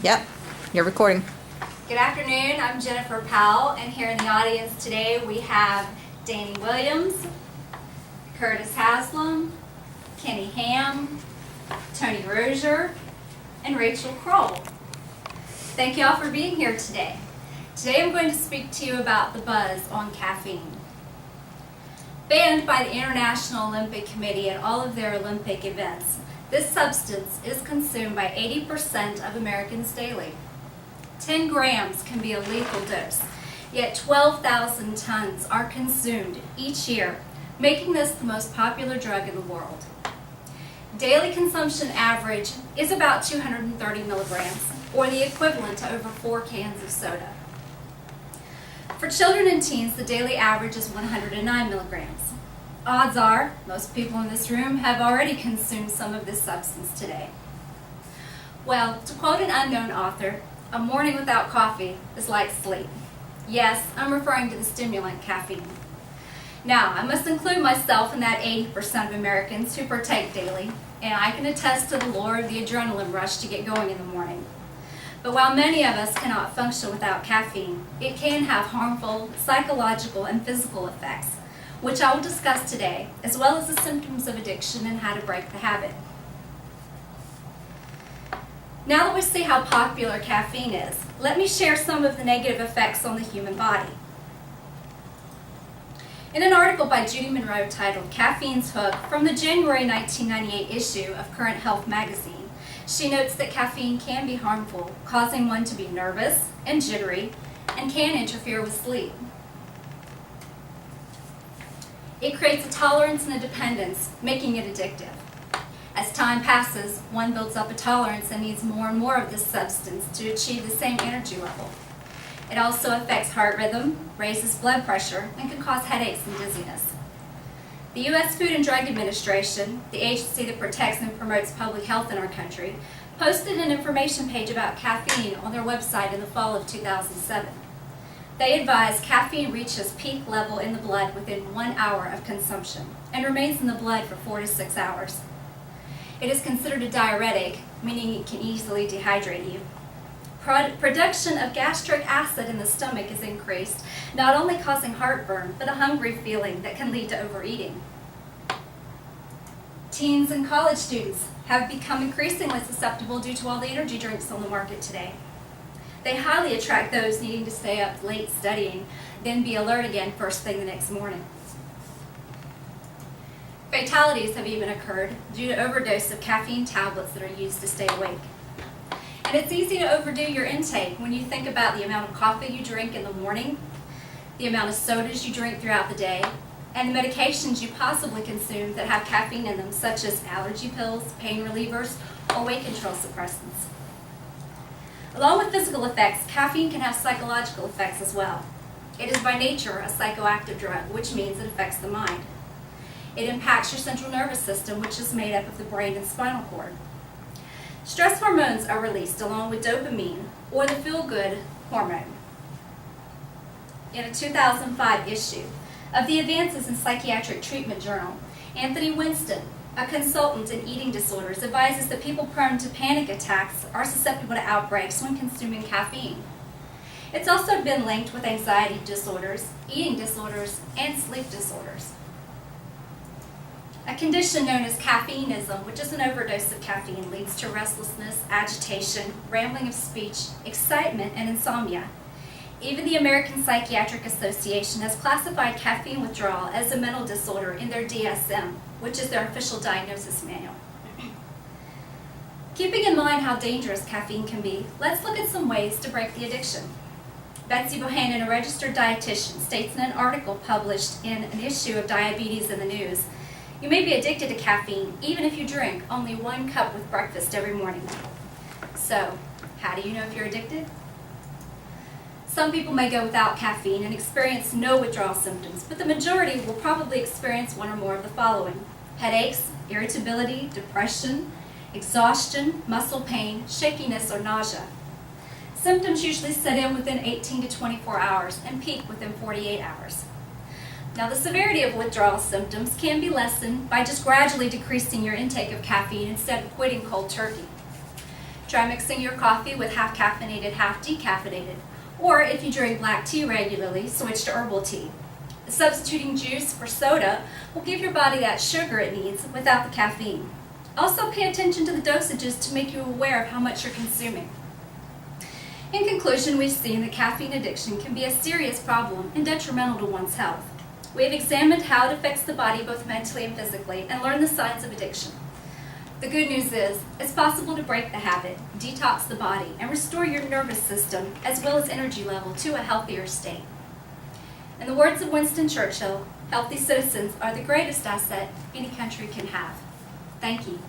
Yep, you're recording. Good afternoon, I'm Jennifer Powell, and here in the audience today we have Danny Williams, Curtis Haslam, Kenny Ham, Tony Rozier, and Rachel Kroll. Thank you all for being here today. Today I'm going to speak to you about the buzz on caffeine. Banned by the International Olympic Committee at all of their Olympic events, this substance is consumed by 80% of Americans daily. 10 grams can be a lethal dose, yet 12,000 tons are consumed each year, making this the most popular drug in the world. Daily consumption average is about 230 milligrams, or the equivalent to over 4 cans of soda. For children and teens, the daily average is 109 milligrams. Odds are, most people in this room have already consumed some of this substance today. Well, to quote an unknown author, a morning without coffee is like sleep. Yes, I'm referring to the stimulant caffeine. Now, I must include myself in that 80% of Americans who partake daily, and I can attest to the lure of the adrenaline rush to get going in the morning. But while many of us cannot function without caffeine, it can have harmful psychological and physical effects, which I will discuss today, as well as the symptoms of addiction and how to break the habit. Now that we see how popular caffeine is, let me share some of the negative effects on the human body. In an article by Judy Monroe titled Caffeine's Hook from the January 1998 issue of Current Health magazine, she notes that caffeine can be harmful, causing one to be nervous and jittery, and can interfere with sleep. It creates a tolerance and a dependence, making it addictive. As time passes, one builds up a tolerance and needs more and more of this substance to achieve the same energy level. It also affects heart rhythm, raises blood pressure, and can cause headaches and dizziness. The U.S. Food and Drug Administration, the agency that protects and promotes public health in our country, posted an information page about caffeine on their website in the fall of 2007. They advise caffeine reaches peak level in the blood within 1 hour of consumption and remains in the blood for 4 to 6 hours. It is considered a diuretic, meaning it can easily dehydrate you. Production of gastric acid in the stomach is increased, not only causing heartburn, but a hungry feeling that can lead to overeating. Teens and college students have become increasingly susceptible due to all the energy drinks on the market today. They highly attract those needing to stay up late studying, then be alert again first thing the next morning. Fatalities have even occurred due to overdose of caffeine tablets that are used to stay awake. And it's easy to overdo your intake when you think about the amount of coffee you drink in the morning, the amount of sodas you drink throughout the day, and the medications you possibly consume that have caffeine in them, such as allergy pills, pain relievers, or weight control suppressants. Along with physical effects, caffeine can have psychological effects as well. It is by nature a psychoactive drug, which means it affects the mind. It impacts your central nervous system, which is made up of the brain and spinal cord. Stress hormones are released along with dopamine, or the feel-good hormone. In a 2005 issue of the Advances in Psychiatric Treatment journal, Anthony Winston, a consultant in eating disorders, advises that people prone to panic attacks are susceptible to outbreaks when consuming caffeine. It's also been linked with anxiety disorders, eating disorders, and sleep disorders. A condition known as caffeineism, which is an overdose of caffeine, leads to restlessness, agitation, rambling of speech, excitement, and insomnia. Even the American Psychiatric Association has classified caffeine withdrawal as a mental disorder in their DSM, which is their official diagnosis manual. Keeping in mind how dangerous caffeine can be, let's look at some ways to break the addiction. Betsy Bohannon, a registered dietitian, states in an article published in an issue of Diabetes in the News, you may be addicted to caffeine even if you drink only 1 cup with breakfast every morning. So, how do you know if you're addicted? Some people may go without caffeine and experience no withdrawal symptoms, but the majority will probably experience one or more of the following: headaches, irritability, depression, exhaustion, muscle pain, shakiness, or nausea. Symptoms usually set in within 18 to 24 hours and peak within 48 hours. Now, the severity of withdrawal symptoms can be lessened by just gradually decreasing your intake of caffeine instead of quitting cold turkey. try mixing your coffee with half caffeinated, half decaffeinated. Or if you drink black tea regularly, switch to herbal tea. Substituting juice for soda will give your body that sugar it needs without the caffeine. Also pay attention to the dosages to make you aware of how much you're consuming. In conclusion, we've seen that caffeine addiction can be a serious problem and detrimental to one's health. We have examined how it affects the body both mentally and physically and learned the signs of addiction. The good news is, it's possible to break the habit, detox the body, and restore your nervous system as well as energy level to a healthier state. In the words of Winston Churchill, healthy citizens are the greatest asset any country can have. Thank you.